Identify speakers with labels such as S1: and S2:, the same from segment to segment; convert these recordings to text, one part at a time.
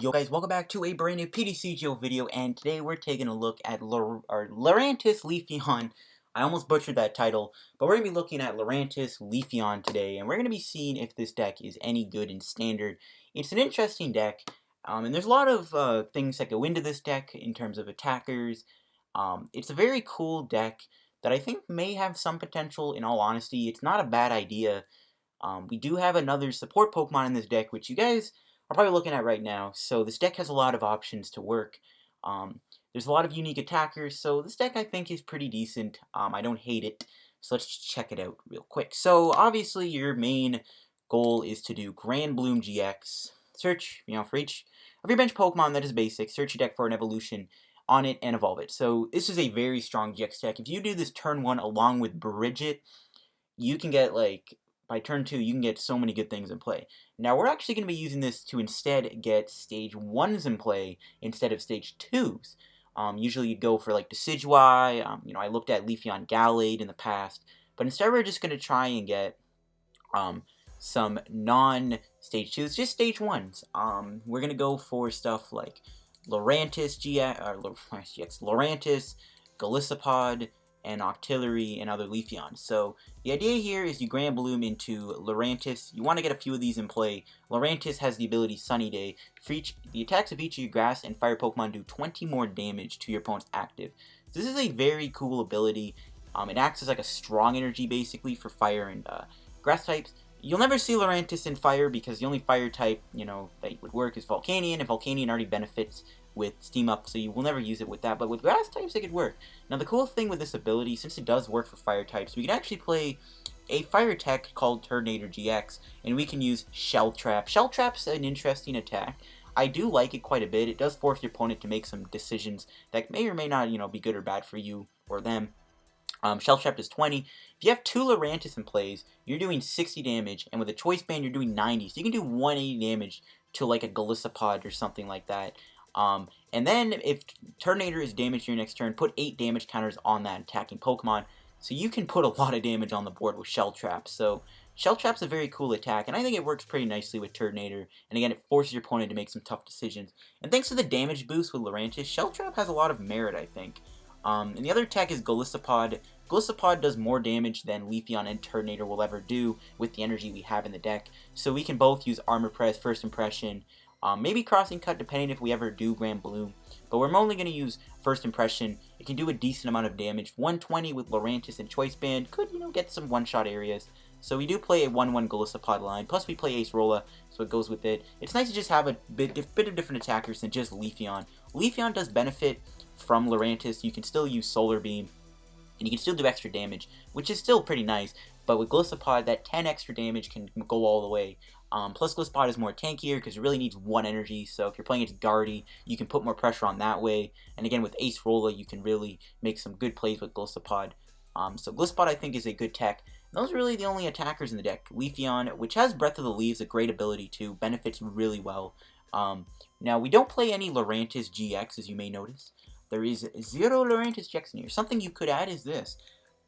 S1: Yo guys, welcome back to a brand new PTCGO video, and today we're taking a look at Lurantis Leafeon. I almost butchered that title, but we're going to be looking at Lurantis Leafeon today, and we're going to be seeing if this deck is any good in Standard. It's an interesting deck, and there's a lot of things that go into this deck in terms of attackers. It's a very cool deck that I think may have some potential. In all honesty, it's not a bad idea. We do have another support Pokemon in this deck, which you guys are probably looking at right now. So this deck has a lot of options to work. There's a lot of unique attackers, so this deck I think is pretty decent. I don't hate it, so let's check it out real quick. So obviously your main goal is to do Granbloom GX. Search, for each of your bench Pokemon that is basic, search your deck for an evolution on it and evolve it. So this is a very strong GX deck. If you do this turn 1 along with Brigette, you can get by turn 2, you can get so many good things in play. Now, we're actually going to be using this to instead get stage 1s in play instead of stage 2s. Usually you'd go for Decidueye. I looked at Leafeon Gallade in the past, but instead we're just going to try and get some non-stage 2s, just stage 1s. We're going to go for stuff like Lurantis GX, Lurantis, Golisopod, and Octillery and other Leafeon. So the idea here is you Granbloom into Lurantis. You want to get a few of these in play. Lurantis has the ability Sunny Day. For the attacks of each of your grass and fire Pokemon do 20 more damage to your opponent's active. So this is a very cool ability. It acts as like a strong energy basically for fire and grass types. You'll never see Lurantis in fire because the only fire type, that would work is Volcanion, and Volcanion already benefits with Steam Up, so you will never use it with that, but with grass types it could work. Now the cool thing with this ability, since it does work for fire types, we can actually play a fire tech called Turtonator-GX, and we can use Shell Trap. Shell Trap's an interesting attack. I do like it quite a bit. It does force your opponent to make some decisions that may or may not, be good or bad for you or them. Shell Trap is 20. If you have 2 Lurantis in plays, you're doing 60 damage, and with a Choice Band you're doing 90, so you can do 180 damage to like a Golisopod or something like that. And then if Turtnator is damaged your next turn, put 8 damage counters on that attacking Pokemon. So you can put a lot of damage on the board with Shell Trap. So Shell Trap's a very cool attack, and I think it works pretty nicely with Turtnator. And again, it forces your opponent to make some tough decisions. And thanks to the damage boost with Lurantis, Shell Trap has a lot of merit, I think. And the other attack is Golisopod. Golisopod does more damage than Leafeon and Turtnator will ever do with the energy we have in the deck. So we can both use Armor Press, First Impression, maybe Crossing Cut depending if we ever do Granbloom, but we're only going to use First Impression. It can do a decent amount of damage. 120 with Lurantis and Choice Band could, get some one-shot areas. So we do play a 1-1 Golisopod line, plus we play Acerola, so it goes with it. It's nice to just have a bit of different attackers than just Leafeon. Leafeon does benefit from Lurantis. You can still use Solar Beam, and you can still do extra damage, which is still pretty nice, but with Golisopod, that 10 extra damage can go all the way. Plus Golisopod is more tankier because it really needs 1 energy, so if you're playing against Gardenia, you can put more pressure on that way. And again, with Acerola, you can really make some good plays with Golisopod. So Golisopod, I think, is a good tech. And those are really the only attackers in the deck. Leafeon, which has Breath of the Leaves, a great ability too, benefits really well. Now, we don't play any Lurantis GX, as you may notice. There is 0 Lurantis GX in here. Something you could add is this.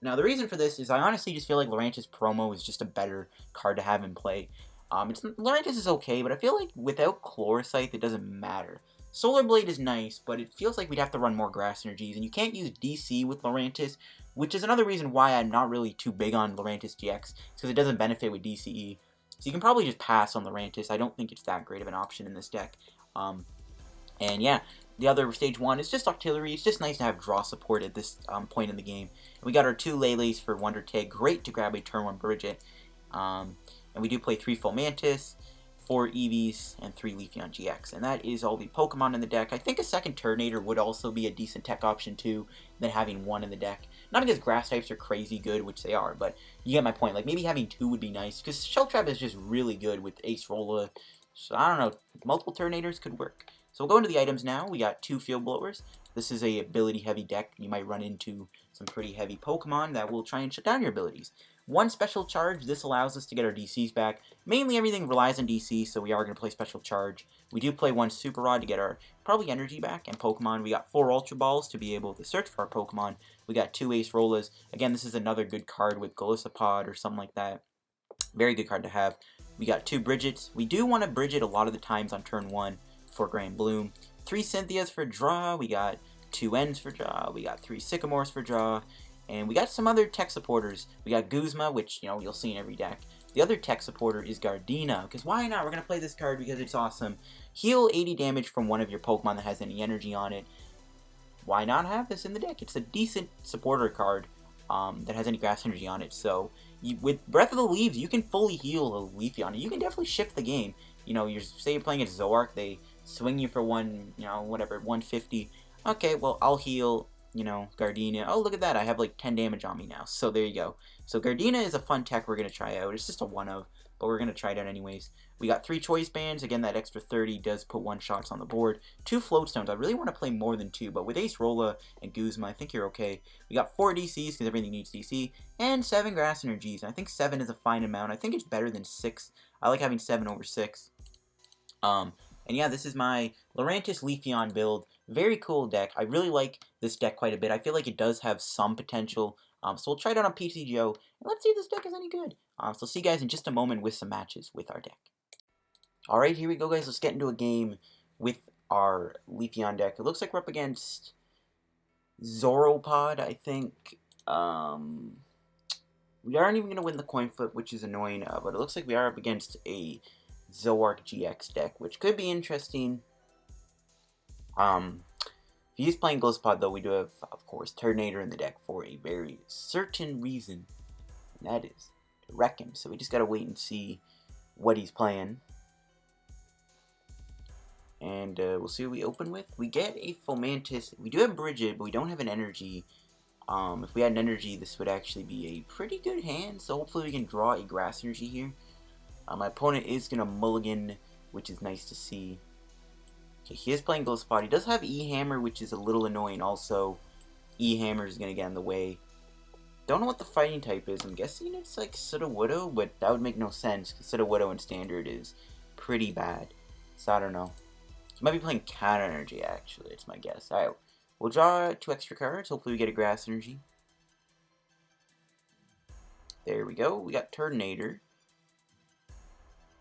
S1: Now, the reason for this is I honestly just feel like Lurantis Promo is just a better card to have in play. Lurantis is okay, but I feel like without Chlorocythe, it doesn't matter. Solar Blade is nice, but it feels like we'd have to run more grass energies, and you can't use DC with Lurantis, which is another reason why I'm not really too big on Lurantis GX, because it doesn't benefit with DCE. So you can probably just pass on Lurantis. I don't think it's that great of an option in this deck. And yeah, the other stage 1 is just Octillery. It's just nice to have draw support at this point in the game. And we got our 2 Leles for Wonder Tag. Great to grab a turn 1 Brigette. And we do play 3 Fomantis, 4 Eevees, and 3 Leafeon-GX. And that is all the Pokemon in the deck. I think a second Turtnator would also be a decent tech option too, than having 1 in the deck. Not because grass types are crazy good, which they are, but you get my point. Like, maybe having 2 would be nice, because Shell Trap is just really good with Acerola. So, I don't know, multiple Turtnators could work. So we'll go into the items now. We got 2 Field Blowers. This is a ability-heavy deck. You might run into some pretty heavy Pokemon that will try and shut down your abilities. 1 Special Charge. This allows us to get our DCs back. Mainly everything relies on DC, so we are going to play Special Charge. We do play 1 Super Rod to get our probably energy back and Pokemon. We got 4 Ultra Balls to be able to search for our Pokemon. We got 2 Acerolas. Again, this is another good card with Golisopod or something like that. Very good card to have. We got 2 Brigettes. We do want to Brigette a lot of the times on turn 1 for Grand Bloom. 3 Cynthias for draw. We got 2 Ns for draw. We got 3 Sycamores for draw. And we got some other tech supporters. We got Guzma, which, you know, you'll see in every deck. The other tech supporter is Gardenia, because why not? We're going to play this card because it's awesome. Heal 80 damage from one of your Pokemon that has any energy on it. Why not have this in the deck? It's a decent supporter card that has any grass energy on it. So, with Breath of the Leaves, you can fully heal a Leafeon. You can definitely shift the game. You know, say you're playing against Zoroark, they swing you for 150. Okay, well, I'll heal, you know, Gardenia. Oh, look at that. I have like 10 damage on me now. So there you go. So Gardenia is a fun tech we're going to try out. It's just a one of, but we're going to try it out anyways. We got 3 choice bands. Again, that extra 30 does put 1 shots on the board. 2 float stones. I really want to play more than 2, but with Acerola and Guzma, I think you're okay. We got 4 DCs because everything needs DC, and 7 grass energies. And I think 7 is a fine amount. I think it's better than 6. I like having 7 over 6. And yeah, this is my Lurantis Leafeon build. Very cool deck. I really like this deck quite a bit. I feel like it does have some potential. So we'll try it out on PTCGO, and let's see if this deck is any good. So see you guys in just a moment with some matches with our deck. Alright, here we go, guys. Let's get into a game with our Leafeon deck. It looks like we're up against ZoroPod, I think. We aren't even going to win the coin flip, which is annoying, but it looks like we are up against a Zoroark GX deck, which could be interesting. If he's playing Golisopod, though, we do have, of course, Turtonator in the deck for a very certain reason, and that is to wreck him. So we just gotta wait and see what he's playing. And we'll see what we open with. We get a Fomantis. We do have Brigette, but we don't have an energy. If we had an energy, this would actually be a pretty good hand, so hopefully we can draw a grass energy here. My opponent is going to mulligan, which is nice to see. Okay, he is playing Golisopod. He does have E-Hammer, which is a little annoying also. E-Hammer is going to get in the way. Don't know what the fighting type is. I'm guessing it's like Sudowoodo, but that would make no sense, because Sudowoodo in Standard is pretty bad. So I don't know. He might be playing Counter Energy, actually. It's my guess. Alright, we'll draw 2 extra cards. Hopefully we get a grass energy. There we go. We got Turtonator.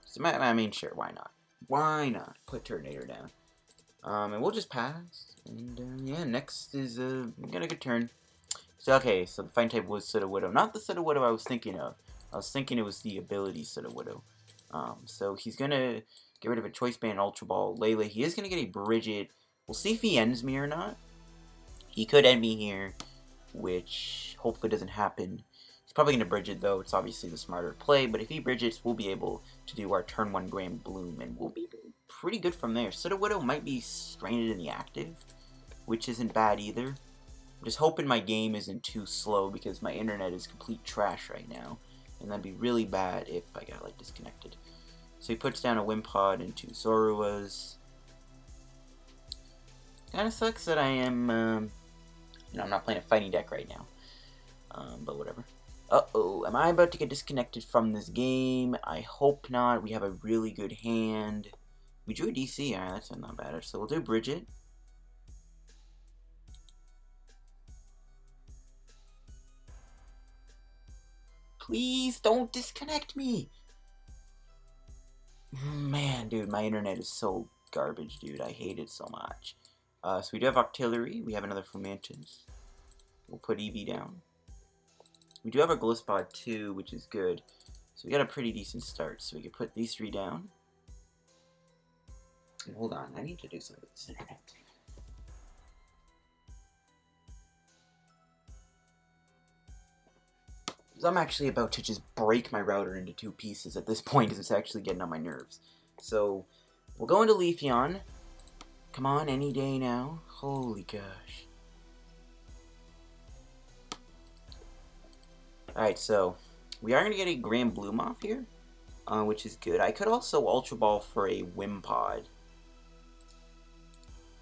S1: So, I mean, sure, why not? Why not? Put Turtnator down. And we'll just pass. And, yeah, next is, we got a good turn. So, okay, so the fighting type was Sudowoodo. Not the Sudowoodo I was thinking of. I was thinking it was the ability Sudowoodo. So he's gonna get rid of a Choice Band Ultra Ball Lele. He is gonna get a Brigette. We'll see if he ends me or not. He could end me here, which hopefully doesn't happen. He's probably going to Brigette, though. It's obviously the smarter play. But if he Bridgettes, we'll be able to do our turn 1 Grand Bloom. And we'll be pretty good from there. Sudowoodo might be stranded in the active, which isn't bad either. I'm just hoping my game isn't too slow because my internet is complete trash right now. And that'd be really bad if I got, like, disconnected. So he puts down a Wimpod and 2 Zoroas. Kind of sucks that I am, you know, I'm not playing a fighting deck right now. But whatever. Uh-oh, am I about to get disconnected from this game? I hope not. We have a really good hand. We drew a DC. Alright, that's not bad. So we'll do Brigette. Please don't disconnect me. Man, dude, my internet is so garbage, dude. I hate it so much. So we do have Octillery. We have another Fomantis. We'll put Eevee down. We do have a Golisopod too, which is good. So we got a pretty decent start. So we can put these 3 down. And hold on, I need to do something with this internet. So I'm actually about to just break my router into 2 pieces at this point because it's actually getting on my nerves. So we'll go into Leafeon. Come on, any day now. Holy gosh. Alright, so we are going to get a Grand Bloom off here, which is good. I could also Ultra Ball for a Wimpod,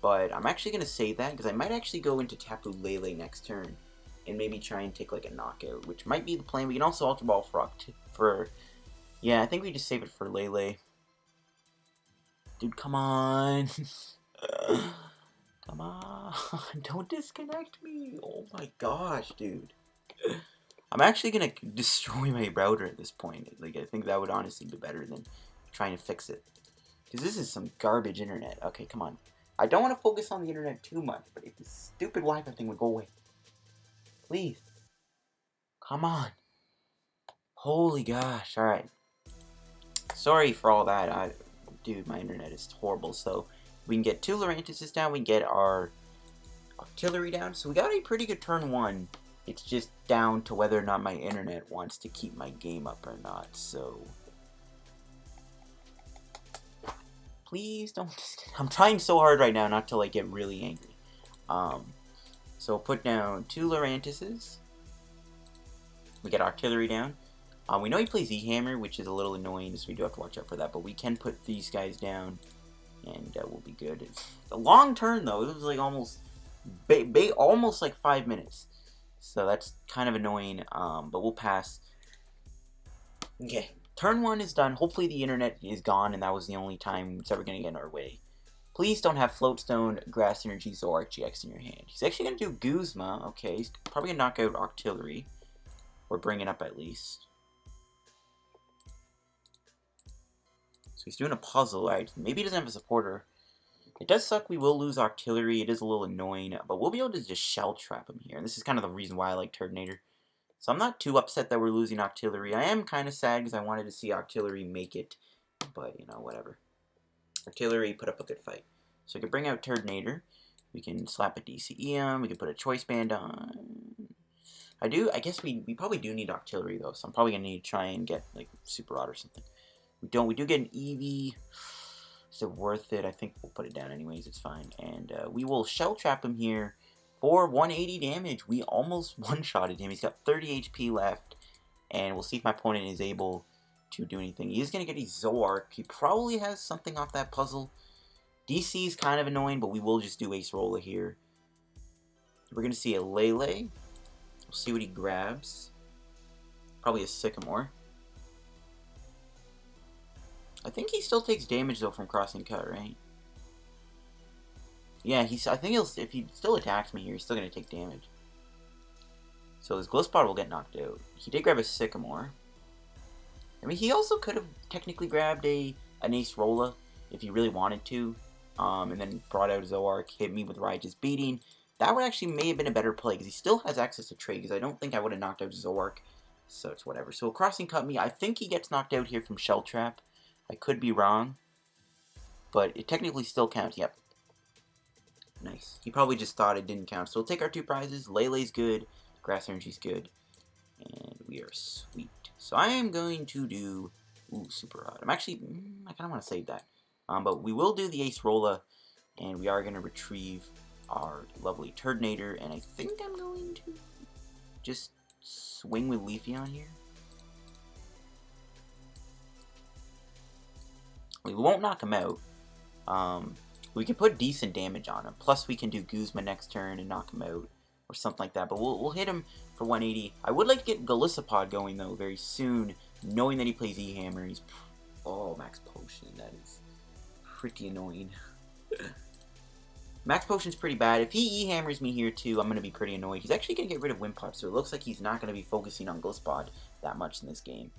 S1: but I'm actually going to save that because I might actually go into Tapu Lele next turn and maybe try and take like a knockout, which might be the plan. We can also Ultra Ball for yeah, I think we just save it for Lele. Dude, come on. Come on. Don't disconnect me. Oh my gosh, dude. I'm actually going to destroy my router at this point. Like, I think that would honestly be better than trying to fix it. Because this is some garbage internet. Okay, come on. I don't want to focus on the internet too much, but if this stupid Wi-Fi thing would go away. Please. Come on. Holy gosh. Alright. Sorry for all that. Dude, my internet is horrible. So, we can get 2 Lurantis down. We can get our Octillery down. So, we got a pretty good turn 1. It's just down to whether or not my internet wants to keep my game up or not. So, please don't. I'm trying so hard right now not to like get really angry. So put down 2 Lurantises. We get Octillery down. We know he plays E-Hammer, which is a little annoying, so we do have to watch out for that. But we can put these guys down, and we'll be good. A long turn though. It was like almost like 5 minutes. So that's kind of annoying. But we'll pass. Okay. Turn 1 is done. Hopefully the internet is gone, and that was the only time it's ever going to get in our way. Please don't have Float Stone, Grass Energy, ZoroPod GX in your hand. He's actually going to do Guzma. Okay, he's probably going to knock out Octillery. Or bring it up at least. So he's doing a puzzle. Right? Maybe he doesn't have a supporter. It does suck we will lose Octillery. It is a little annoying. But we'll be able to just Shell Trap him here. And this is kind of the reason why I like Turtonator. So I'm not too upset that we're losing Octillery. I am kind of sad because I wanted to see Octillery make it. But, you know, whatever. Octillery put up a good fight. So we can bring out Turtnator. We can slap a DCEM. We can put a Choice Band on. I guess we probably do need Octillery, though. So I'm probably going to need to try and get, like, Super Rod or something. We don't. We do get an Eevee. Is it worth it? I think we'll put it down anyways. It's fine. And we will Shell Trap him here. For 180 damage, we almost one-shotted him. He's got 30 HP left, and we'll see if my opponent is able to do anything. He is going to get a Zoroark. He probably has something off that puzzle. DC is kind of annoying, but we will just do Acerola here. We're going to see a Lele. We'll see what he grabs. Probably a Sycamore. I think he still takes damage, though, from Crossing Cut, right? Yeah, I think if he still attacks me here, he's still going to take damage. So his Golisopod will get knocked out. He did grab a Sycamore. I mean, he also could have technically grabbed an Acerola if he really wanted to. And then brought out Zoroark, hit me with Righteous Beating. That would actually may have been a better play, because he still has access to trade, because I don't think I would have knocked out Zoroark. So it's whatever. So Crossing Cut me. I think he gets knocked out here from Shell Trap. I could be wrong. But it technically still counts. Yep. Nice. He probably just thought it didn't count. So we'll take our 2 prizes. Lele's good. Grass Energy's good. And we are sweet. So I am going to do... Ooh, Super Rod. I kind of want to save that. But we will do the Acerola. And we are going to retrieve our lovely Turtnator. And I think I'm going to just swing with Leafeon here. We won't knock him out. We can put decent damage on him. Plus, we can do Guzma next turn and knock him out. Or something like that. But we'll hit him for 180. I would like to get Golisopod going, though, very soon. Knowing that he plays E-Hammer. He's... Oh, Max Potion. That is pretty annoying. Max Potion's pretty bad. If he E-Hammers me here, too, I'm going to be pretty annoyed. He's actually going to get rid of Wimpod. So it looks like he's not going to be focusing on Golisopod that much in this game.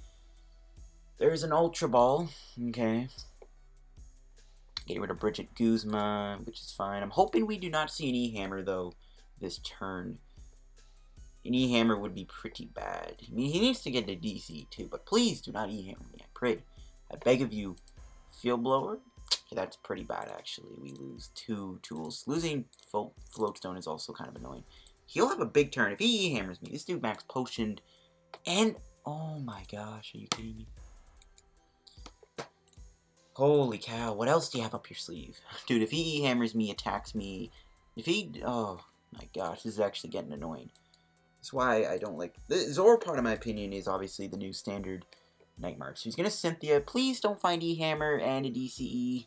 S1: There's an Ultra Ball. Okay. Getting rid of Brigette Guzma, which is fine. I'm hoping we do not see an E-Hammer, though, this turn. An E-Hammer would be pretty bad. I mean, he needs to get a DC, too, but please do not E-Hammer me, I pray. I beg of you. Field Blower? Okay, that's pretty bad, actually. We lose 2 tools. Losing Float Stone is also kind of annoying. He'll have a big turn. If he E-Hammers me, this dude Max Potioned. And, oh my gosh, are you kidding me? Holy cow, what else do you have up your sleeve? Dude, if he E-Hammers me, attacks me, oh my gosh, this is actually getting annoying. That's why I don't like, the ZoroPod, in my opinion, is obviously the new standard Nightmare. So he's gonna Cynthia, please don't find E-Hammer and a DCE.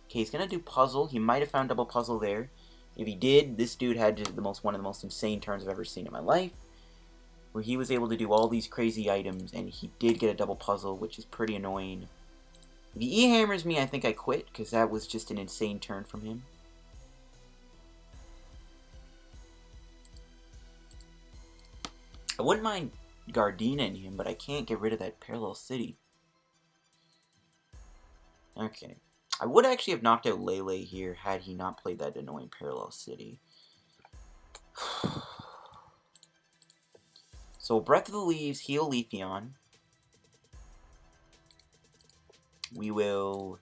S1: Okay, he's gonna do Puzzle, he might have found double Puzzle there. If he did, this dude had one of the most insane turns I've ever seen in my life. Where he was able to do all these crazy items, and he did get a double Puzzle, which is pretty annoying. If he E-Hammers me, I think I quit, because that was just an insane turn from him. I wouldn't mind Gardenia in him, but I can't get rid of that Parallel City. Okay. I would actually have knocked out Lele here had he not played that annoying Parallel City. So, Breath of the Leaves, heal Leafeon. We will...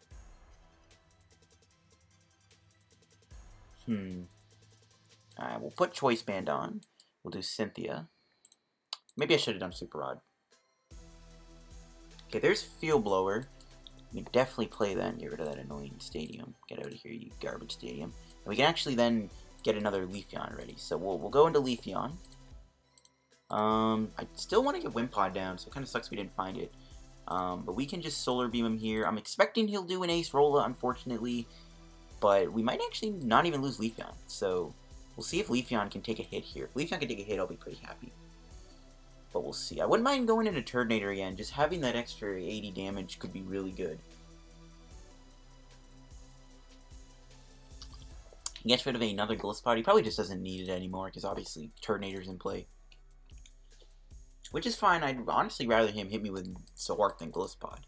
S1: Alright, we'll put Choice Band on. We'll do Cynthia. Maybe I should have done Super Rod. Okay, there's Field Blower. We can definitely play that and get rid of that annoying stadium. Get out of here, you garbage stadium. And we can actually then get another Leafeon ready. So we'll go into Leafeon. I still want to get Wimpod down, so it kind of sucks we didn't find it. But we can just Solar Beam him here. I'm expecting he'll do an Acerola, unfortunately. But we might actually not even lose Leafeon. So we'll see if Leafeon can take a hit here. If Leafeon can take a hit, I'll be pretty happy. But we'll see. I wouldn't mind going into Turtonator again. Just having that extra 80 damage could be really good. He gets rid of another Golisopod. He probably just doesn't need it anymore because obviously Turtonator's in play. Which is fine. I'd honestly rather him hit me with Zoroark than Golisopod.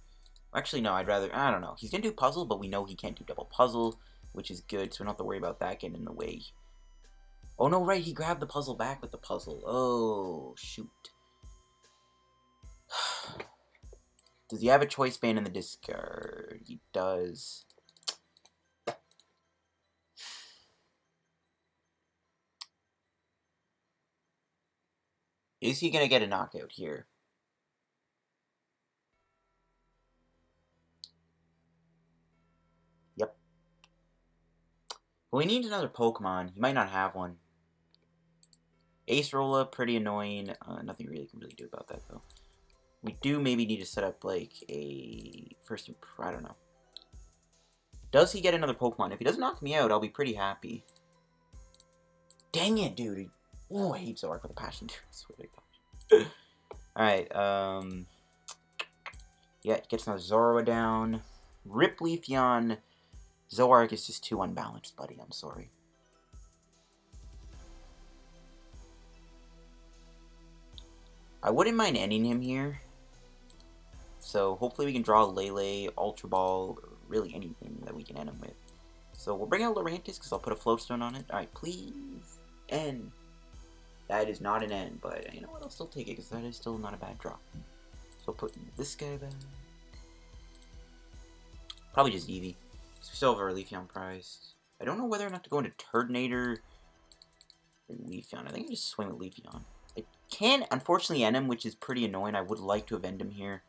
S1: Actually, no. I'd rather... I don't know. He's going to do Puzzle, but we know he can't do Double Puzzle, which is good, so we don't have to worry about that getting in the way. Oh, no, right. He grabbed the Puzzle back with the Puzzle. Oh, shoot. Does he have a Choice Band in the discard? He does. Is he going to get a knockout here? Yep. Well, he needs another Pokemon. He might not have one. Acerola, pretty annoying. Nothing really can really do about that, though. We do maybe need to set up, like, a first... I don't know. Does he get another Pokemon? If he doesn't knock me out, I'll be pretty happy. Dang it, dude. Oh, I hate Zoroark with a passion, dude. I swear to God. Alright, yeah, gets another Zorua down. Rip Leafeon. Zoroark is just too unbalanced, buddy. I'm sorry. I wouldn't mind ending him here. So hopefully we can draw Lele, Ultra Ball, or really anything that we can end him with. So we'll bring out Lurantis because I'll put a Float Stone on it. Alright, please. N. That is not an N, but you know what? I'll still take it because that is still not a bad draw. So I'll put this guy back. Probably just Eevee. So we still have our Leafeon prize. I don't know whether or not to go into Turtnator or Leafeon. I think I just swing with Leafeon. I can't, unfortunately, end him, which is pretty annoying. I would like to have ended him here.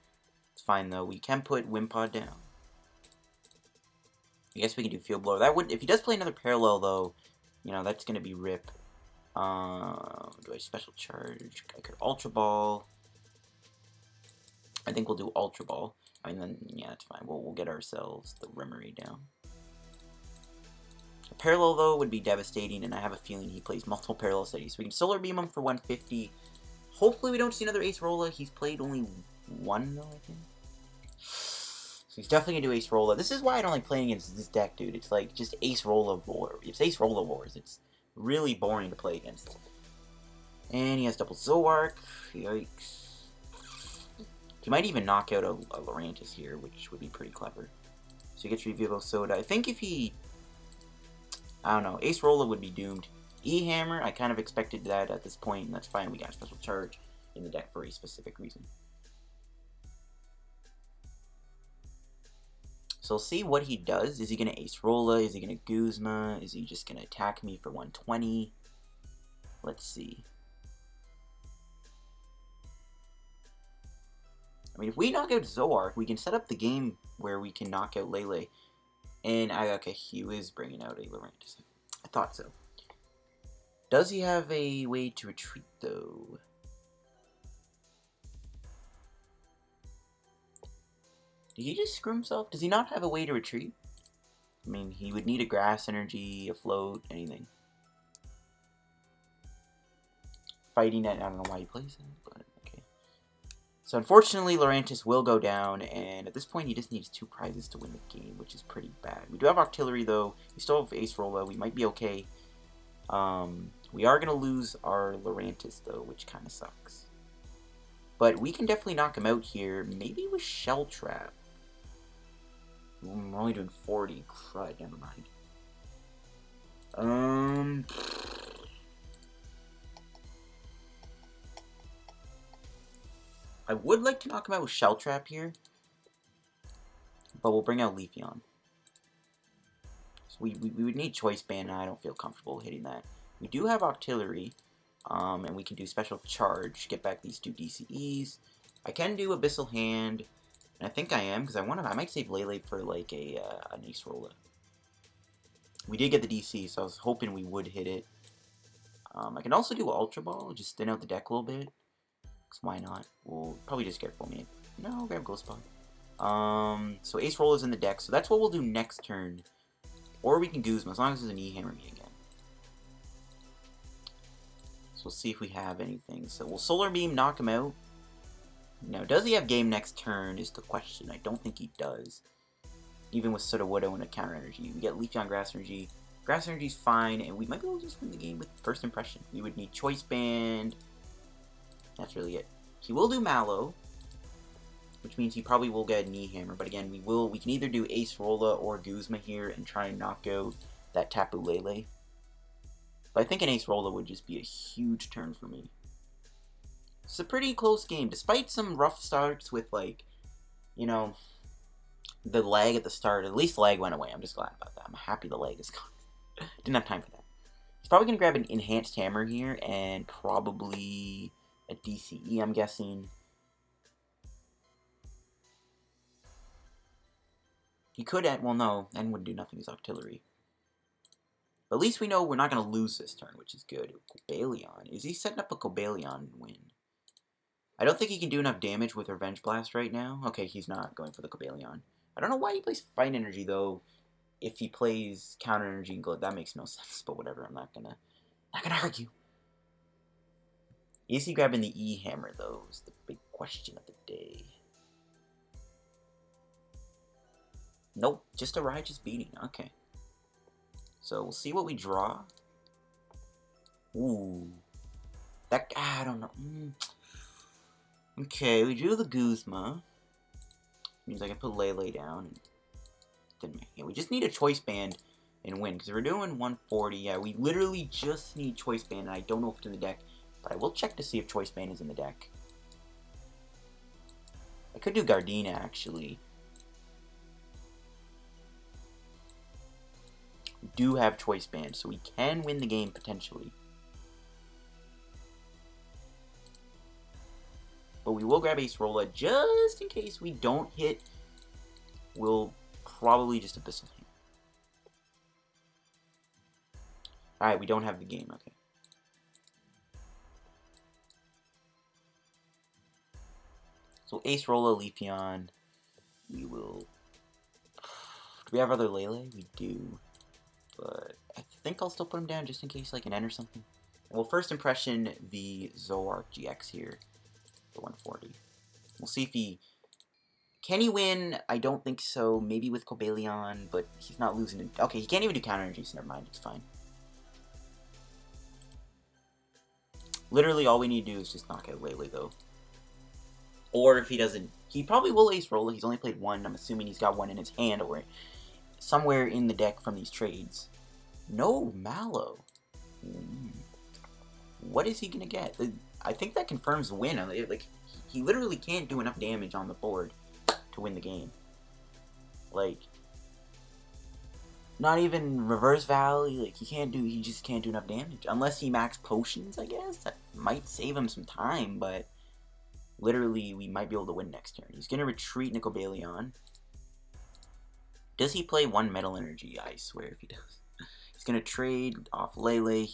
S1: It's fine, though. We can put Wimpod down. I guess we can do Field Blower. That would, if he does play another Parallel, though, you know, that's going to be rip. Do I Special Charge? I could Ultra Ball. I think we'll do Ultra Ball. I mean, then, yeah, that's fine. We'll get ourselves the Remoraid down. A Parallel, though, would be devastating, and I have a feeling he plays multiple Parallel cities. So we can Solar Beam him for 150. Hopefully we don't see another Acerola. He's played only one, though, I think. So he's definitely going to do Acerola. This is why I don't like playing against this deck, dude. It's like just Acerola War. It's Acerola Wars. It's really boring to play against. And he has double Zoroark. Yikes. He might even knock out a Lurantis here, which would be pretty clever. So he gets Reveal Soda. I think if he... I don't know. Acerola would be doomed. E-Hammer, I kind of expected that at this point, and that's fine. We got a Special Charge in the deck for a specific reason. So we'll see what he does. Is he going to Acerola? Is he going to Guzma? Is he just going to attack me for 120? Let's see. I mean, if we knock out Zoroark, we can set up the game where we can knock out Lele. And, okay, he is bringing out a Lurantis. I thought so. Does he have a way to retreat, though? Did he just screw himself? Does he not have a way to retreat? I mean, he would need a Grass Energy, a Float, anything. Fighting it, I don't know why he plays it, but okay. So unfortunately, Lurantis will go down, and at this point, he just needs 2 prizes to win the game, which is pretty bad. We do have Octillery, though. We still have Acerola. We might be okay. We are going to lose our Lurantis, though, which kind of sucks. But we can definitely knock him out here, maybe with Shell Trap. We're only doing 40. Crud, never mind. I would like to knock him out with Shell Trap here, but we'll bring out Leafeon. So we would need Choice Band, and I don't feel comfortable hitting that. We do have Octillery, and we can do Special Charge, get back these 2 DCEs. I can do Abyssal Hand, and I think I am, because I might save Lele for like an Acerola. We did get the DC, so I was hoping we would hit it. I can also do Ultra Ball, just thin out the deck a little bit. Because why not? We'll probably just get Fomantis. No, grab Golisopod. So Acerola's in the deck, so that's what we'll do next turn. Or we can Guzma, as long as there's an E-Hammer me again. So we'll see if we have anything. So we'll Solar Beam, knock him out. Now, does he have game next turn is the question. I don't think he does. Even with Sudowoodo and a Counter Energy. We get Leafeon Grass Energy. Grass Energy's fine, and we might be able to just win the game with First Impression. We would need Choice Band. That's really it. He will do Mallow, which means he probably will get an E-Hammer. But again, we can either do Acerola or Guzma here and try and knock out that Tapu Lele. But I think an Acerola would just be a huge turn for me. It's a pretty close game, despite some rough starts with, like, you know, the lag at the start. At least the lag went away. I'm just glad about that. I'm happy the lag is gone. Didn't have time for that. He's probably going to grab an Enhanced Hammer here and probably a DCE, I'm guessing. He could add, well, no, and would do nothing as Octillery. But at least we know we're not going to lose this turn, which is good. Cobalion. Is he setting up a Cobalion win? I don't think he can do enough damage with Revenge Blast right now. Okay, he's not going for the Cobalion. I don't know why he plays Fight Energy, though. If he plays Counter Energy and Glow, that makes no sense. But whatever, I'm not gonna argue. Is he grabbing the E-Hammer, though, is the big question of the day. Nope, just a Righteous Beating. Okay. So we'll see what we draw. Ooh. That, I don't know. Okay, we drew the Guzma. Means I can put Lele down. Yeah, we just need a Choice Band and win. Because we're doing 140. Yeah, we literally just need Choice Band. And I don't know if it's in the deck. But I will check to see if Choice Band is in the deck. I could do Gardenia, actually. We do have Choice Band, so we can win the game, potentially. But we will grab Acerola just in case we don't hit. We'll probably just Abyssal Hand. Alright, we don't have the game, okay. So Acerola, Leafeon. We will... Do we have other Lele? We do. But I think I'll still put him down just in case, like an N or something. Well, First Impression, the ZoroPod GX here. 140. We'll see if he... Can he win? I don't think so. Maybe with Cobalion, but he's not losing it. Okay, he can't even do Counter Energy, so never mind. It's fine. Literally, all we need to do is just knock out Lele, though. Or if he doesn't... He probably will Acerola. He's only played one. I'm assuming he's got one in his hand or somewhere in the deck from these trades. No Mallow. What is he going to get? I think that confirms the win. Like, he literally can't do enough damage on the board to win the game. Like, not even Reverse Valley. Like, he just can't do enough damage. Unless he max potions, I guess. That might save him some time, but literally, we might be able to win next turn. He's going to retreat Nicobalion. Does he play one Metal Energy? I swear if he does. He's going to trade off Lele.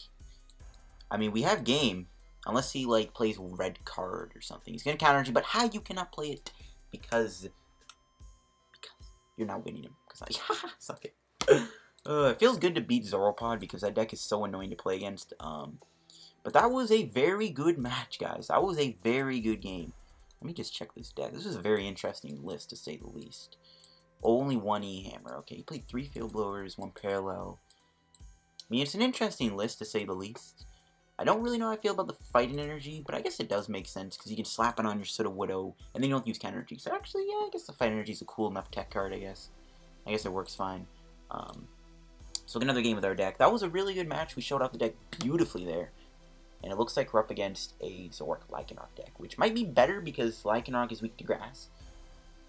S1: I mean, we have game. Unless he, like, plays red card or something. He's going to Counter Energy, but how you cannot play it? Because you're not winning him. Because I suck it. It feels good to beat ZoroPod because that deck is so annoying to play against. But that was a very good match, guys. That was a very good game. Let me just check this deck. This is a very interesting list, to say the least. Only one E-Hammer. Okay, he played 3 Field Blowers, 1 Parallel. I mean, it's an interesting list, to say the least. I don't really know how I feel about the Fighting Energy, but I guess it does make sense, because you can slap it on your Sudowoodo, and then you don't use Counter Energy. So actually, yeah, I guess the Fighting Energy is a cool enough tech card, I guess. I guess it works fine. So another game with our deck. That was a really good match. We showed off the deck beautifully there. And it looks like we're up against a Zoroark Lycanroc deck, which might be better because Lycanroc is weak to grass.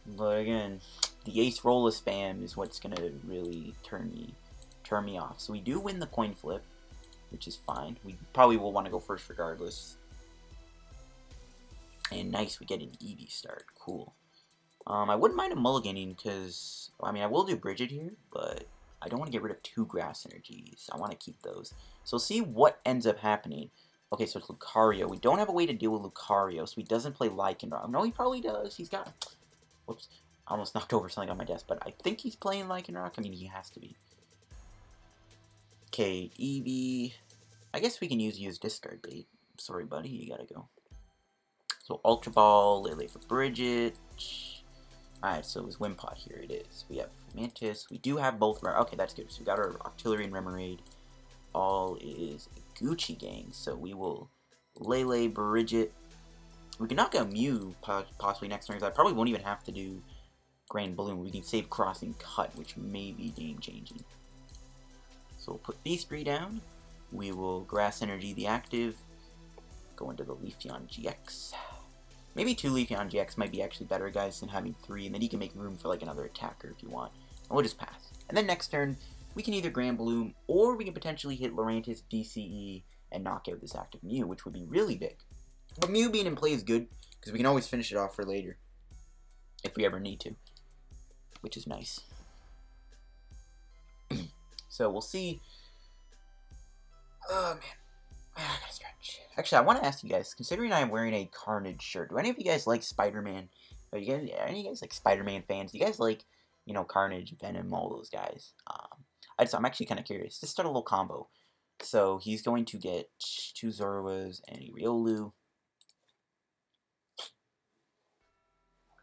S1: But again, the Acerola spam is what's going to really turn me off. So we do win the coin flip, which is fine. We probably will want to go first regardless. And nice, we get an Eevee start. Cool. I wouldn't mind a mulliganing because, I mean, I will do Brigette here, but I don't want to get rid of 2 grass energies. I want to keep those. So see what ends up happening. Okay, so it's Lucario. We don't have a way to deal with Lucario, so he doesn't play Lycanroc. No, he probably does. He's got... Whoops. I almost knocked over something on my desk, but I think he's playing Lycanroc. I mean, he has to be. Okay, Eevee. I guess we can use discard bait. Sorry, buddy. You gotta go. So Ultra Ball, Lele for Brigette. Alright, so it's Wimpod. Here it is. We have Fomantis. We do have both. Okay, that's good. So we got our Octillery and Remoraid. All is Gucci gang. So we will Lele, Brigette. We can knock out Mew possibly next turn. I probably won't even have to do Grand Balloon. We can save Crossing Cut, which may be game changing. So we'll put these 3 down. We will Grass Energy the active. Go into the Leafeon-GX. Maybe 2 Leafeon-GX might be actually better, guys, than having 3, and then you can make room for like another attacker if you want. And we'll just pass. And then next turn, we can either Grand Balloon, or we can potentially hit Lurantis, DCE, and knock out this active Mew, which would be really big. But Mew being in play is good, because we can always finish it off for later, if we ever need to, which is nice. So we'll see. Oh, man. I gotta stretch. Actually, I want to ask you guys, considering I'm wearing a Carnage shirt, do any of you guys like Spider-Man? Are any of you guys like Spider-Man fans? Do you guys like, you know, Carnage, Venom, all those guys? I'm actually kind of curious. Just start a little combo. So he's going to get 2 Zoroas and a Riolu.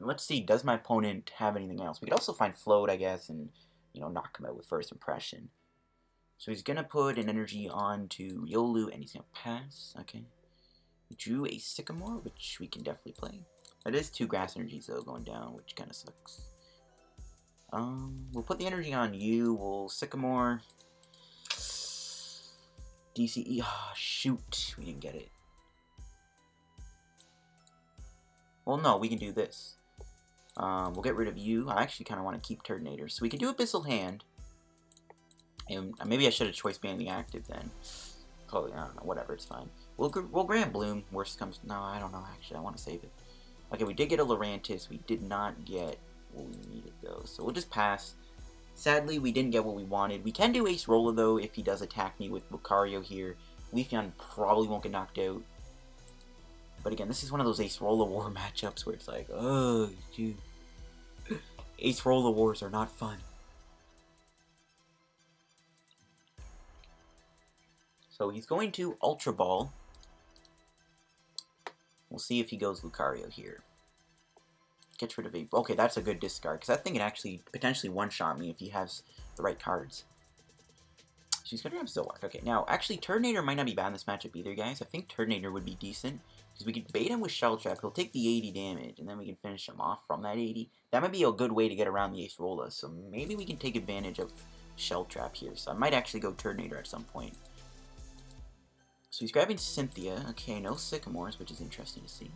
S1: Let's see, does my opponent have anything else? We could also find Float, I guess, and, you know, knock him out with First Impression. So he's going to put an energy onto Riolu, and he's going to pass. Okay. We drew a Sycamore, which we can definitely play. That is 2 grass energies, though, going down, which kind of sucks. We'll put the energy on you. We'll Sycamore. DCE. Oh, shoot. We didn't get it. Well, no, we can do this. We'll get rid of you. I actually kind of want to keep Turtonator. So we can do Abyssal Hand. And maybe I should have choice banned the active then. Probably, I don't know. Whatever, it's fine. We'll Grand Bloom. Worst comes... No, I don't know, actually. I want to save it. Okay, we did get a Lurantis. We did not get what we needed, though. So we'll just pass. Sadly, we didn't get what we wanted. We can do Acerola, though, if he does attack me with Lucario here. Leafeon probably won't get knocked out. But again, this is one of those Acerola War matchups where it's like, oh, dude. Acerola Wars are not fun. So he's going to Ultra Ball. We'll see if he goes Lucario here. Gets rid of a... Okay, that's a good discard, because I think it actually potentially one-shot me if he has the right cards. So he's going to have Zoroark. Okay, now, actually, Turtonator might not be bad in this matchup either, guys. I think Turtonator would be decent, because we could bait him with Shell Trap. He'll take the 80 damage, and then we can finish him off from that 80. That might be a good way to get around the Acerola, so maybe we can take advantage of Shell Trap here. So I might actually go Turtonator at some point. So he's grabbing Cynthia. Okay, no Sycamores, which is interesting to see.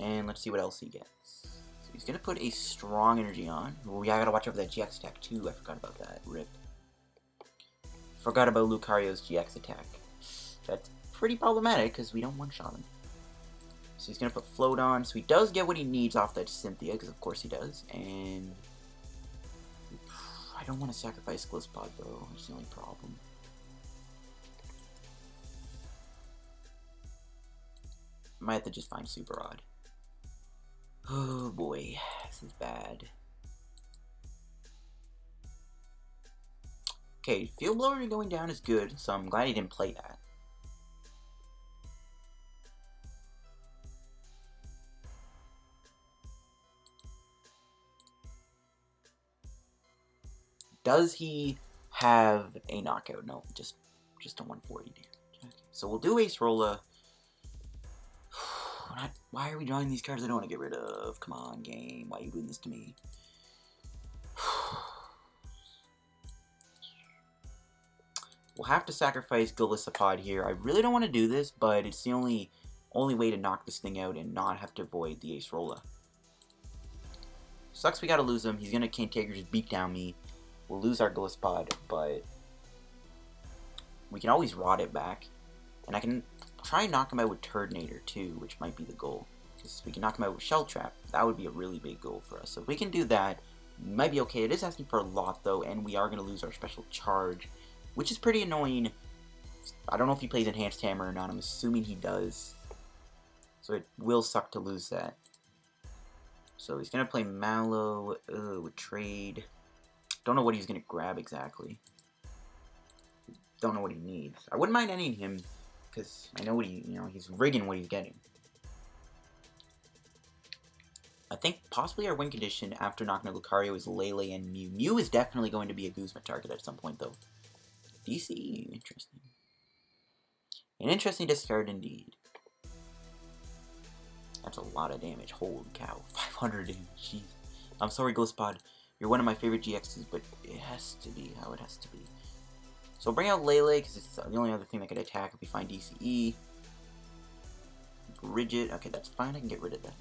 S1: And let's see what else he gets. So he's going to put a strong energy on. Oh, yeah, I got to watch out for that GX attack, too. I forgot about that. Rip. Forgot about Lucario's GX attack. That's pretty problematic, because we don't one-shot him. So he's going to put Float on. So he does get what he needs off that Cynthia, because of course he does. And I don't want to sacrifice Golisopod, though. That's the only problem. Might have to just find Super Rod. Oh boy, this is bad. Okay, Field Blower going down is good, so I'm glad he didn't play that. Does he have a knockout? No, just a 140 damage. Okay. So we'll do Acerola. Why are we drawing these cards I don't want to get rid of? Come on, game. Why are you doing this to me? We'll have to sacrifice Golisopod here. I really don't want to do this, but it's the only way to knock this thing out and not have to avoid the Acerola. Sucks we gotta lose him. He's gonna Cantankerous just beat down me. We'll lose our Golisopod, but we can always rot it back. And I can try and knock him out with Turtonator too, which might be the goal. Because we can knock him out with Shell Trap. That would be a really big goal for us. So if we can do that, it might be okay. It is asking for a lot though, and we are gonna lose our Special Charge, which is pretty annoying. I don't know if he plays Enhanced Hammer or not. I'm assuming he does. So it will suck to lose that. So he's going to play Mallow with Trade. Don't know what he's going to grab exactly. Don't know what he needs. I wouldn't mind ending him because I know what he's rigging what he's getting. I think possibly our win condition after knocking out Lucario is Lele and Mew. Mew is definitely going to be a Guzma target at some point though. DC, interesting. An interesting discard indeed. That's a lot of damage. Holy cow. 500 damage. Jeez. I'm sorry, Golisopod. You're one of my favorite GXs, but it has to be how it has to be. So bring out Lele, because it's the only other thing that could attack if we find DCE. Brigette. Okay, that's fine. I can get rid of that.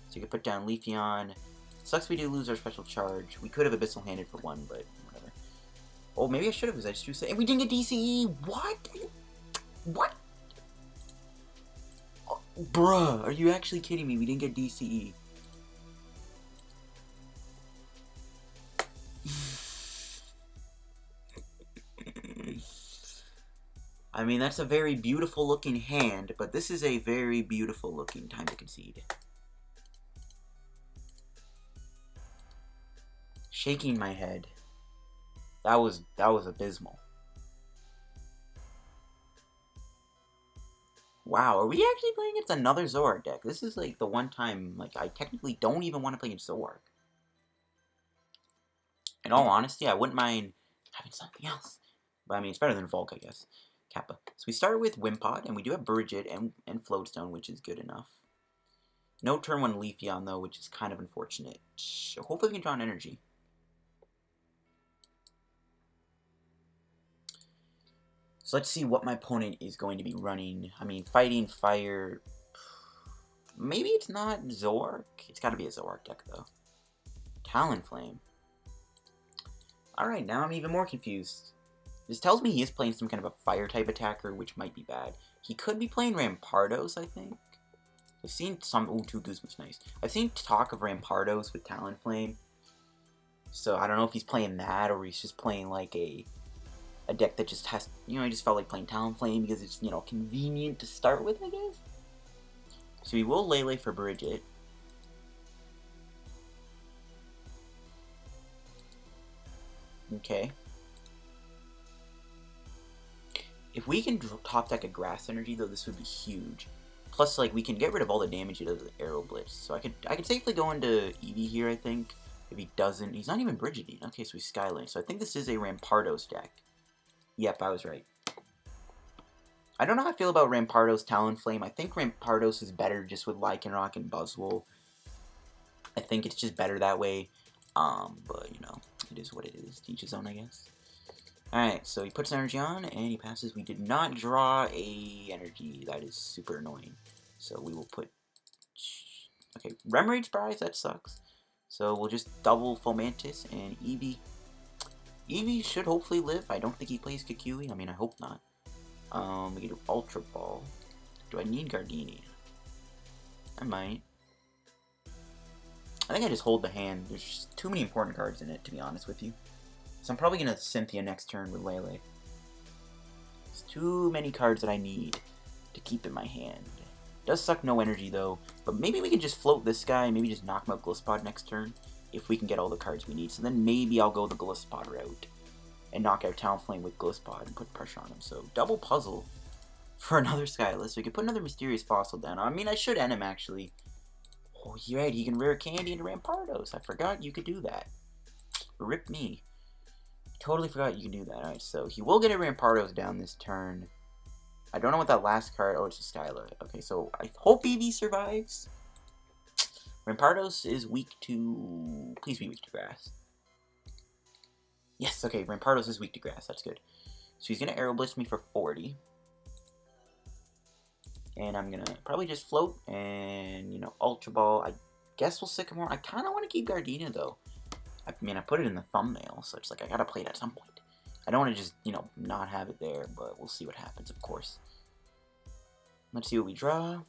S1: So you can put down Leafeon. Sucks we do lose our Special Charge. We could have Abyssal Handed for one, but whatever. Oh, maybe I should have, because I just drew... And we didn't get DCE! What? What? Bruh, are you actually kidding me? We didn't get DCE. I mean, that's a very beautiful looking hand, but this is a very beautiful looking time to concede. Shaking my head. That was abysmal. Wow, are we actually playing against another Zoroark deck? This is like the one time, like, I technically don't even want to play against Zoroark. In all honesty, I wouldn't mind having something else. But I mean, it's better than Volk, I guess. Kappa. So we start with Wimpod, and we do have Brigette and Float Stone, which is good enough. No turn 1 Leafeon, though, which is kind of unfortunate. So hopefully we can draw an energy. So let's see what my opponent is going to be running. I mean, Fighting Fire. Maybe it's not Zoroark. It's got to be a Zoroark deck, though. Talonflame. Alright, now I'm even more confused. This tells me he is playing some kind of a Fire-type attacker, which might be bad. He could be playing Rampardos, I think. I've seen some... Ooh, 2 Guzmas, nice. I've seen talk of Rampardos with Talonflame. So I don't know if he's playing that, or he's just playing, like, a deck that just has, I just felt like playing Talonflame because it's, convenient to start with, I guess. So we will Lele for Brigette. Okay. If we can top deck a Grass Energy, though, this would be huge. Plus, like, we can get rid of all the damage it does with Aero Blitz. So I could safely go into Eevee here, I think. If he doesn't, he's not even Brigette. Okay, so he's Skyline. So I think this is a Rampardos deck. Yep, I was right. I don't know how I feel about Rampardos Talonflame. I think Rampardos is better just with Lycanroc and Buzzwole. I think it's just better that way. But, it is what it is. To each his own, I guess. Alright, so he puts energy on, and he passes. We did not draw a energy. That is super annoying. So we will put... Okay, Remoraid Surprise, that sucks. So we'll just double Fomantis and Eevee. Eevee should hopefully live. I don't think he plays Kikui. I mean, I hope not. We can do Ultra Ball. Do I need Gardenia? I might. I think I just hold the hand. There's just too many important cards in it, to be honest with you. So I'm probably going to Cynthia next turn with Lele. There's too many cards that I need to keep in my hand. Does suck no energy, though. But maybe we can just float this guy. Maybe just knock him out Golisopod next turn. If we can get all the cards we need. So then maybe I'll go the Golisopod route. And knock out Talonflame with Golisopod and put pressure on him. So double puzzle for another Skyless. So we could put another Mysterious Fossil down. I mean, I should end him, actually. Oh, you're right. He can rare candy into Rampardos. I forgot you could do that. Rip me. Totally forgot you can do that. Alright, so he will get a Rampardos down this turn. I don't know what that last card... Oh, it's a Skylar. Okay, so I hope Eevee survives. Rampardos is weak to... Please be weak to grass. Yes, okay, Rampardos is weak to grass. That's good. So he's going to Arrow Blitz me for 40. And I'm going to probably just float and, you know, Ultra Ball. I guess we'll Sycamore. I kind of want to keep Gardenia, though. I mean, I put it in the thumbnail, so it's like I got to play it at some point. I don't want to just, you know, not have it there, but we'll see what happens, of course. Let's see what we draw.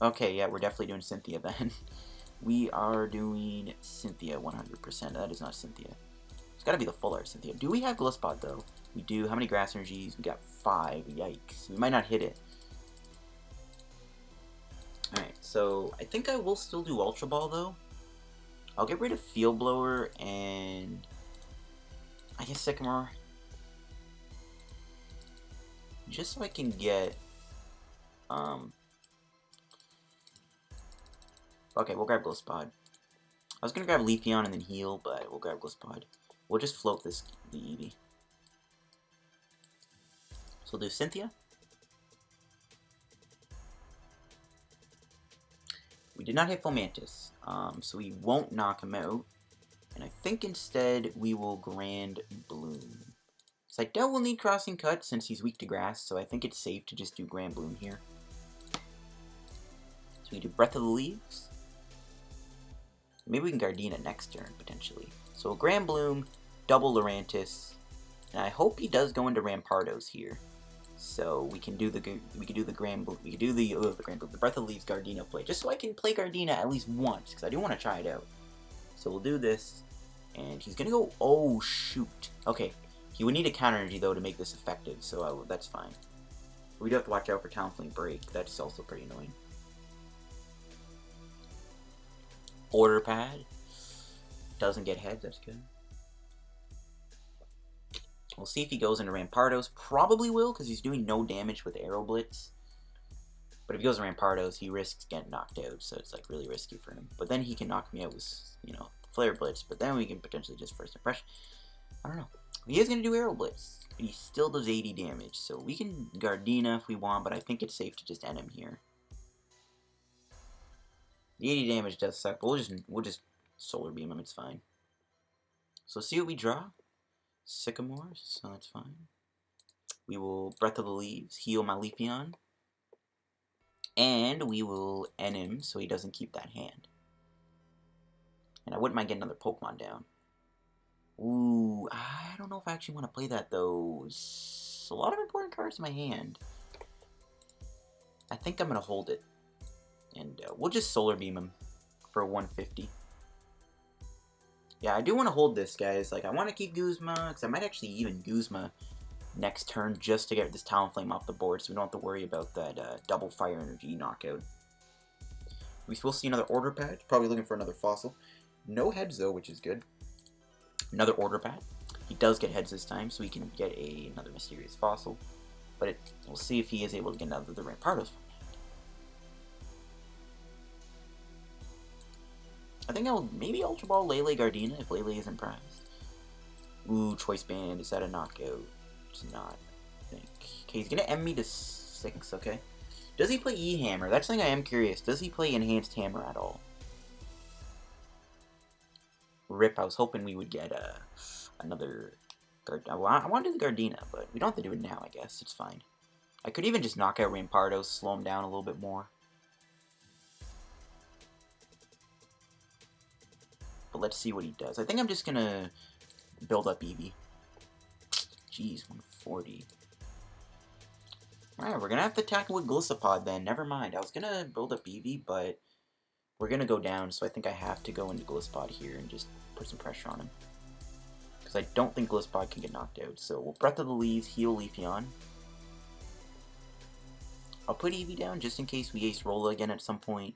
S1: Okay, yeah, we're definitely doing Cynthia then. We are doing Cynthia 100%. That is not Cynthia. It's got to be the full art Cynthia. Do we have Golisopod, though? We do. How many grass energies? We got 5. Yikes. We might not hit it. Alright, so I think I will still do Ultra Ball, though. I'll get rid of Field Blower and I guess Sycamore. Just so I can get okay, we'll grab Golisopod. I was gonna grab Leafeon and then heal, but we'll grab Golisopod. We'll just float the Eevee. So we'll do Cynthia. We did not hit Fomantis, so we won't knock him out. And I think instead we will Grand Bloom. So I doubt we'll need Crossing Cut since he's weak to grass, so I think it's safe to just do Grand Bloom here. So we do Breath of the Leaves. Maybe we can Gardenia next turn, potentially. So Grand Bloom, double Lurantis, and I hope he does go into Rampardos here. So we can do the Grand Bloom, the Breath of the Leaves Gardenia play, just so I can play Gardenia at least once, because I do want to try it out. So we'll do this, and he's gonna go. Oh shoot! Okay, he would need a counter energy though to make this effective, so that's fine. We do have to watch out for Talonflame Break. That's also pretty annoying. Order Pad doesn't get heads. That's good. We'll see if he goes into Rampardos. Probably will, because he's doing no damage with Arrow Blitz. But if he goes to Rampardos, he risks getting knocked out, so it's like really risky for him. But then he can knock me out with, you know, Flare Blitz. But then we can potentially just First Impression. I don't know. He is going to do Arrow Blitz, but he still does 80 damage. So we can Gardenia if we want, but I think it's safe to just end him here. The 80 damage does suck, but we'll just Solar Beam him. It's fine. So see what we draw. Sycamore, so that's fine. We will Breath of the Leaves, heal my Leafeon. And we will end him so he doesn't keep that hand. And I wouldn't mind getting another Pokemon down. Ooh, I don't know if I actually want to play that though. It's a lot of important cards in my hand. I think I'm going to hold it. And we'll just Solar Beam him for 150. Yeah, I do want to hold this, guys. Like, I want to keep Guzma, because I might actually even Guzma next turn just to get this Talonflame off the board, so we don't have to worry about that double Fire Energy knockout. We will see another Order Pad. Probably looking for another Fossil. No heads, though, which is good. Another Order Pad. He does get heads this time, so we can get another Mysterious Fossil. But we'll see if he is able to get another Rampardos. I think I'll maybe Ultra Ball Lele Gardenia if Lele isn't prized. Ooh, Choice Band. Is that a knockout? It's not, I think. Okay, he's going to end me to 6, okay. Does he play E-Hammer? That's something I am curious. Does he play Enhanced Hammer at all? Rip, I was hoping we would get another... Well, I want to do the Gardenia, but we don't have to do it now, I guess. It's fine. I could even just knock out Rampardos, slow him down a little bit more. But let's see what he does. I think I'm just going to build up Eevee. Jeez, 140. Alright, we're going to have to attack him with Golisopod then. Never mind. I was going to build up Eevee, but we're going to go down, so I think I have to go into Golisopod here and just put some pressure on him. Because I don't think Golisopod can get knocked out. So we'll Breath of the Leaves, heal Leafeon. I'll put Eevee down just in case we Acerola again at some point.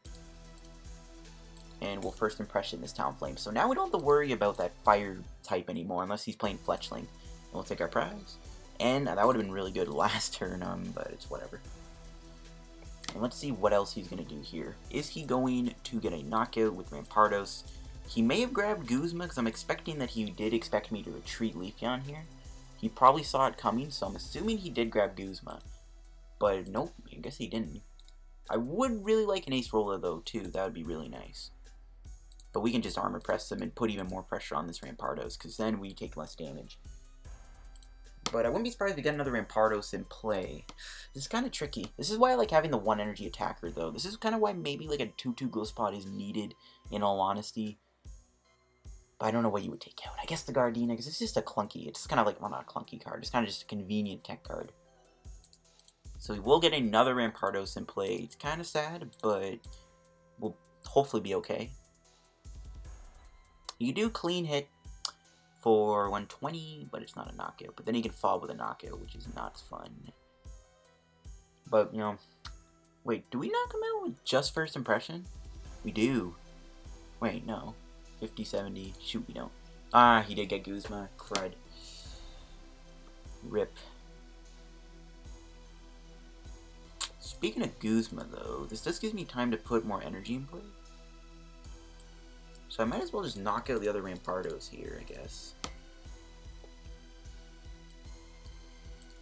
S1: And we'll First Impression this Talonflame. So now we don't have to worry about that Fire type anymore, unless he's playing Fletchling. And we'll take our prize. And that would have been really good last turn, but it's whatever. And let's see what else he's going to do here. Is he going to get a knockout with Rampardos? He may have grabbed Guzma, because I'm expecting that he did expect me to retreat Leafeon here. He probably saw it coming, so I'm assuming he did grab Guzma. But nope, I guess he didn't. I would really like an Acerola though, too. That would be really nice. But we can just Armor Press him and put even more pressure on this Rampardos, because then we take less damage. But I wouldn't be surprised if we get another Rampardos in play. This is kind of tricky. This is why I like having the 1 energy attacker, though. This is kind of why maybe like a 2/2 Golisopod is needed, in all honesty. But I don't know what you would take out. I guess the Gardenia, because it's just a clunky. It's kind of like, well, not a clunky card. It's kind of just a convenient tech card. So we will get another Rampardos in play. It's kind of sad, but we'll hopefully be okay. You do clean hit for 120, but it's not a knockout. But then he can fall with a knockout, which is not fun. But, you know, wait, do we knock him out with just first impression? We do. Wait, no. 50, 70, shoot, we don't. Ah, he did get Guzma, crud. Rip. Speaking of Guzma, though, this just gives me time to put more energy in play. So I might as well just knock out the other Rampardos here, I guess.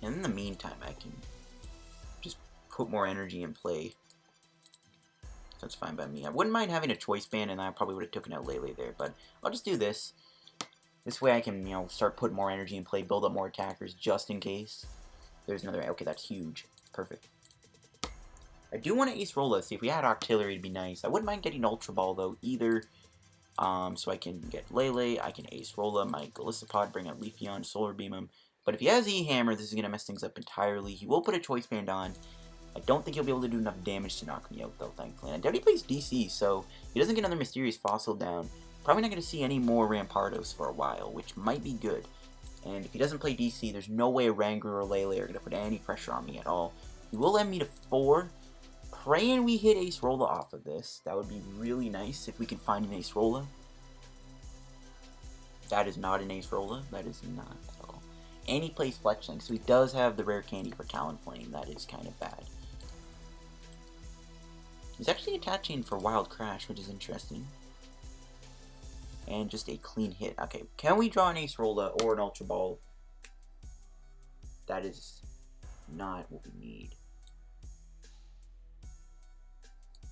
S1: And in the meantime, I can just put more energy in play. That's fine by me. I wouldn't mind having a choice band, and I probably would have taken out Lele there, but I'll just do this. This way I can, you know, start putting more energy in play, build up more attackers just in case. There's another. Okay, that's huge. Perfect. I do want to Acerola. See, if we had Octillery, it'd be nice. I wouldn't mind getting Ultra Ball, though, either. So I can get Lele, I can Acerola my Golisopod, bring out Leafeon, Solar Beam him. But if he has E-Hammer, this is going to mess things up entirely. He will put a choice band on. I don't think he'll be able to do enough damage to knock me out, though, thankfully. And I doubt he plays DC, so he doesn't get another Mysterious Fossil down. Probably not going to see any more Rampardos for a while, which might be good. And if he doesn't play DC, there's no way Rangru or Lele are going to put any pressure on me at all. He will end me to 4. Praying we hit Acerola off of this. That would be really nice if we could find an Acerola. That is not an Acerola. That is not at all. And he plays Fletchling, so he does have the rare candy for Talonflame. That is kind of bad. He's actually attaching for Wild Crash, which is interesting. And just a clean hit. Okay, can we draw an Acerola or an Ultra Ball? That is not what we need.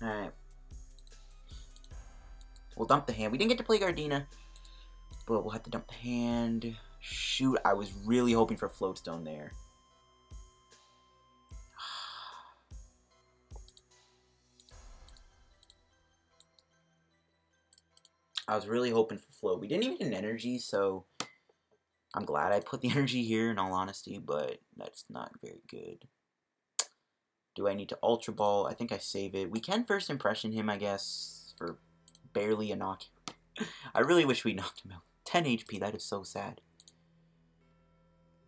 S1: Alright. We'll dump the hand. We didn't get to play Gardenia, but we'll have to dump the hand. Shoot, I was really hoping for Float Stone there. I was really hoping for Float. We didn't even get an energy, so I'm glad I put the energy here, in all honesty, but that's not very good. Do I need to Ultra Ball? I think I save it. We can first impression him, I guess, for barely a knockout. I really wish we knocked him out. 10 HP, that is so sad.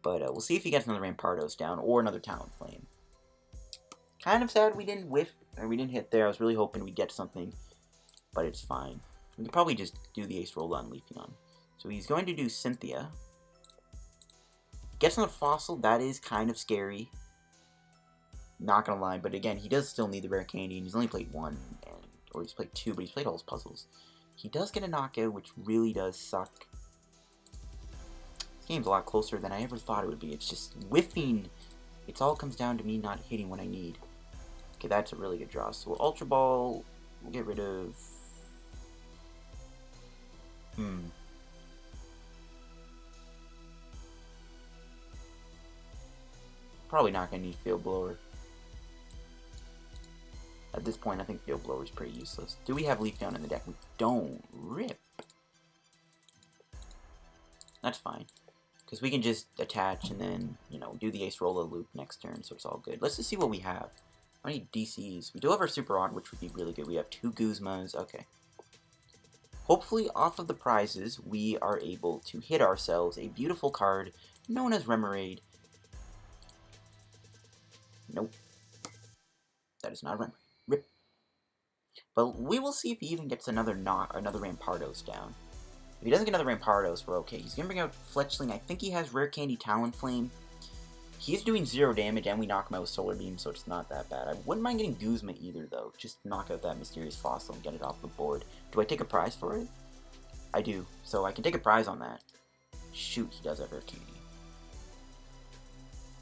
S1: But we'll see if he gets another Rampardos down or another Talonflame. Kind of sad we didn't whiff, or we didn't hit there. I was really hoping we'd get something, but it's fine. We could probably just do the Acerola on Leafeon. So he's going to do Cynthia. Gets another Fossil, that is kind of scary. Not gonna lie, but again, he does still need the rare candy, and he's only played 1, or he's played 2, but he's played all his puzzles. He does get a knockout, which really does suck. This game's a lot closer than I ever thought it would be. It's just whiffing. It all comes down to me not hitting what I need. Okay, that's a really good draw. So we'll Ultra Ball. We'll get rid of... Probably not gonna need Field Blower. At this point, I think Field Blower is pretty useless. Do we have Leafeon in the deck? We don't. Rip. That's fine. Because we can just attach and then, you know, do the Acerola loop next turn, so it's all good. Let's just see what we have. How many DCs? We do have our Super Rod, which would be really good. We have 2 Guzmas. Okay. Hopefully, off of the prizes, we are able to hit ourselves a beautiful card known as Remoraid. Nope. That is not a Remoraid. Rip. But we will see if he even gets another Rampardos down. If he doesn't get another Rampardos, we're okay. He's going to bring out Fletchling. I think he has Rare Candy Talonflame. He's doing 0 damage, and we knock him out with Solar Beam, so it's not that bad. I wouldn't mind getting Guzma either, though. Just knock out that Mysterious Fossil and get it off the board. Do I take a prize for it? I do. So I can take a prize on that. Shoot, he does have Rare Candy.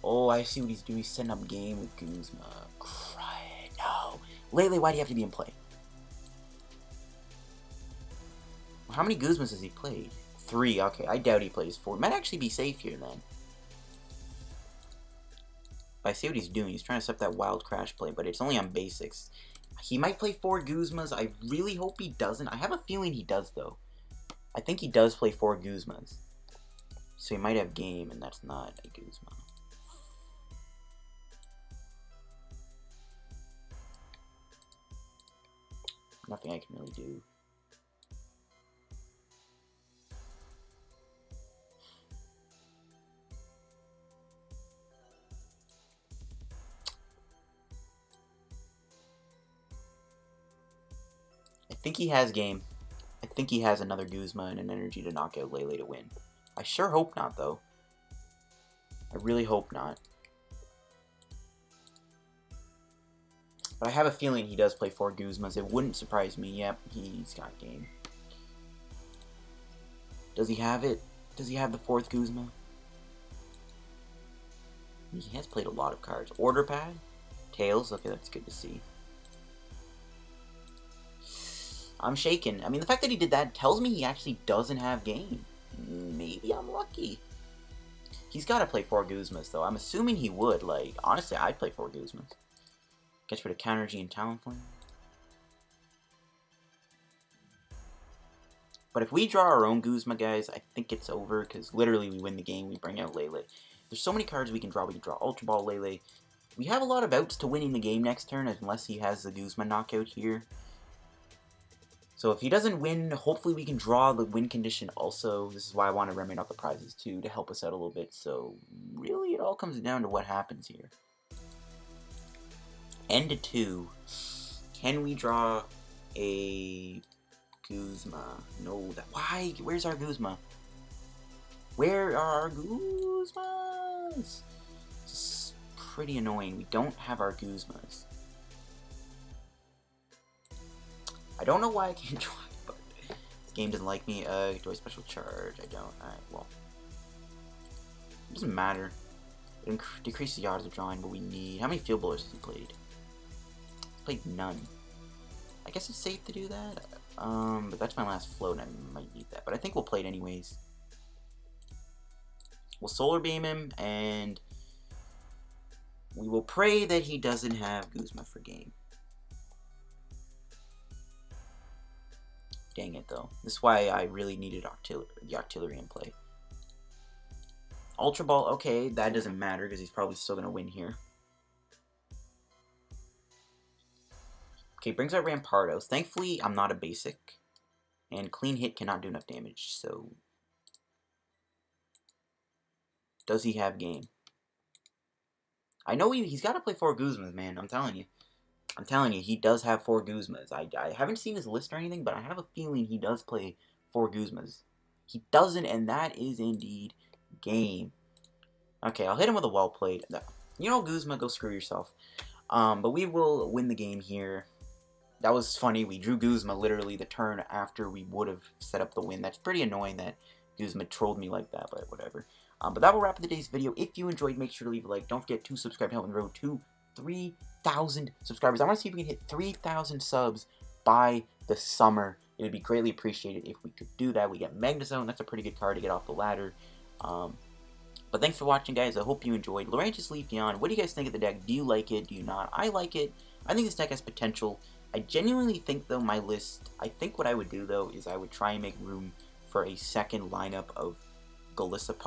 S1: Oh, I see what he's doing. He's setting up game with Guzma. Cry. No. Lele, why do you have to be in play? How many Guzmas has he played? 3. Okay, I doubt he plays 4. Might actually be safe here, then. But I see what he's doing. He's trying to set up that wild crash play, but it's only on basics. He might play 4 Guzmas. I really hope he doesn't. I have a feeling he does, though. I think he does play 4 Guzmas. So he might have game, and that's not a Guzma. Nothing I can really do. I think he has game. I think he has another Guzma and an energy to knock out Lele to win. I sure hope not, though. I really hope not. But I have a feeling he does play 4 Guzmas. It wouldn't surprise me. Yep, he's got game. Does he have it? Does he have the 4th Guzma? He has played a lot of cards. Order pad? Tails? Okay, that's good to see. I'm shaken. I mean, the fact that he did that tells me he actually doesn't have game. Maybe I'm lucky. He's got to play 4 Guzmas, though. I'm assuming he would. Like, honestly, I'd play 4 Guzmas. Gets rid of Counter G and Talonflame. But if we draw our own Guzma, guys, I think it's over. Because literally, we win the game. We bring out Lele. There's so many cards we can draw. We can draw Ultra Ball Lele. We have a lot of outs to winning the game next turn, unless he has the Guzma knockout here. So if he doesn't win, hopefully we can draw the win condition also. This is why I want to remedy out the prizes too, to help us out a little bit. So really it all comes down to what happens here. End to 2. Can we draw a Guzma? No, that why? Where's our Guzma? Where are our Guzmas? This is pretty annoying. We don't have our Guzmas. I don't know why I can't draw it, but this game doesn't like me. Do I special charge? I don't. Alright, well. It doesn't matter. It decreases the odds of drawing, but we need... How many field blowers has he played? He's played none. I guess it's safe to do that. But that's my last float, and I might need that. But I think we'll play it anyways. We'll Solar Beam him, and we will pray that he doesn't have Guzma for game. Dang it, though. This is why I really needed the Octillery in play. Ultra Ball, okay, that doesn't matter because he's probably still going to win here. Okay, brings out Rampardos. Thankfully, I'm not a basic. And Clean Hit cannot do enough damage, so... Does he have game? I know he's got to play 4 Guzmas, man. I'm telling you. I'm telling you, he does have 4 Guzmas. I haven't seen his list or anything, but I have a feeling he does play 4 Guzmas. He doesn't, and that is indeed game. Okay, I'll hit him with a well played. You know, Guzma, go screw yourself. But we will win the game here. That was funny. We drew Guzma literally the turn after we would have set up the win. That's pretty annoying that Guzma trolled me like that, but whatever. But that will wrap up today's video. If you enjoyed, make sure to leave a like. Don't forget to subscribe to help me grow to 3,000 subscribers. I want to see if we can hit 3,000 subs by the summer. It would be greatly appreciated if we could do that. We get Magnezone. That's a pretty good card to get off the ladder. But thanks for watching, guys. I hope you enjoyed. Lurantis Leafeon. What do you guys think of the deck? Do you like it? Do you not? I like it. I think this deck has potential. I genuinely think, though, my list... I think what I would do, though, is I would try and make room for a second lineup of Golisopod